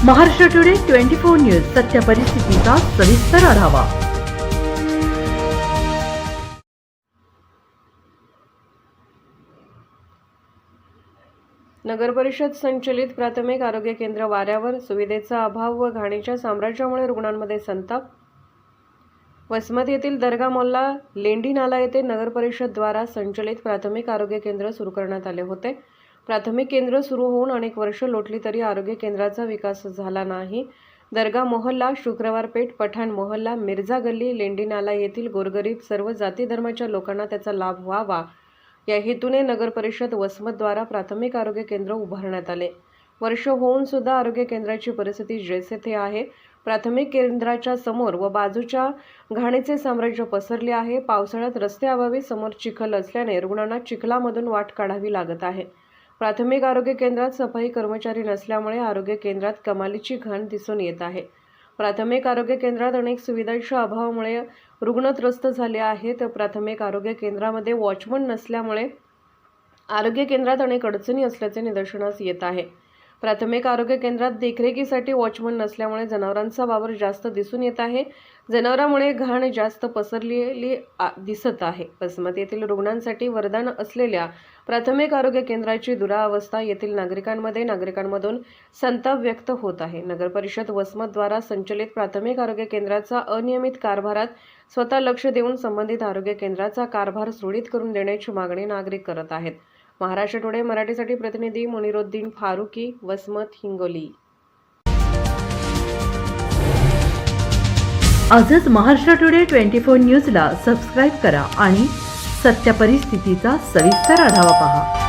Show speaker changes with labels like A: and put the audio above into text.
A: Maharashtra today 24 news सत्य परिस्थितीचा सविस्तर आढावा।
B: नगरपरिषद संचलित प्राथमिक आरोग्य केंद्र वाऱ्यावर, सुविधेचा अभाव व घाणीच्या साम्राज्यामुळे रुग्णांमध्ये संताप। वसमत येथील दर्गा मोहल्ला लेंडी नाला येथे नगरपरिषद द्वारा संचलित प्राथमिक आरोग्य केंद्र सुरू करण्यात आले होते। प्राथमिक केंद्र सुरू होऊन अनेक वर्ष लोटली तरी आरोग्य केंद्राचा विकास झाला नाही। दर्गा मोहल्ला, शुक्रवार पेठ, पठाण मोहल्ला, मिर्झा गल्ली, लेंडी नाला येथील गोरगरीब सर्व जाती धर्माच्या लोकांना त्याचा लाभ व्हावा या हेतूने नगरपरिषद वसमत द्वारा प्राथमिक आरोग्य केंद्र उभारण्यात आले। वर्ष होऊन सुद्धा आरोग्य केंद्राची परिस्थिती जैसे थे आहे। प्राथमिक केंद्राच्या समोर व बाजूच्या घाणीचे साम्राज्य पसरले आहे। पावसाळ्यात रस्ते अभावी समोर चिखल असल्याने रुग्णांना चिखलामधून वाट काढावी लागत आहे। प्राथमिक आरोग्य केंद्रात सफाई कर्मचारी नसल्यामुळे आरोग्य केंद्रात कमालीची घाण दिसून येत आहे। प्राथमिक आरोग्य केंद्रात अनेक सुविधांच्या अभावामुळे रुग्ण त्रस्त झाले आहेत। प्राथमिक आरोग्य केंद्रामध्ये वॉचमन नसल्यामुळे आरोग्य केंद्रात अनेक अडचणी असल्याचे निदर्शनास येत आहे। प्राथमिक आरोग्य केंद्रात देखरेखीसाठी वॉचमन नसल्यामुळे जनावरांचा वावर जास्त दिसून येत आहे। जनावरांमुळे घाण जास्त पसरलेली दिसत आहे। वसमत येथील रुग्णांसाठी वरदान असलेल्या प्राथमिक आरोग्य केंद्राची दुरावस्था येथील नागरिकांमधून संताप व्यक्त होत आहे। नगरपरिषद वसमत द्वारा संचलित प्राथमिक आरोग्य केंद्राचा अनियमित कारभारात स्वतः लक्ष देऊन संबंधित आरोग्य केंद्राचा कारभार सुरळीत करून देण्याची मागणी नागरिक करत आहेत। महाराष्ट्र टुडे मराठीसाठी प्रतिनिधी मुनिरुद्दीन फारुकी, वसमत, हिंगोली।
A: आजच महाराष्ट्र टुडे 24 न्यूजला सबस्क्राईब करा आणि सत्य परिस्थितीचा सविस्तर आढावा पहा।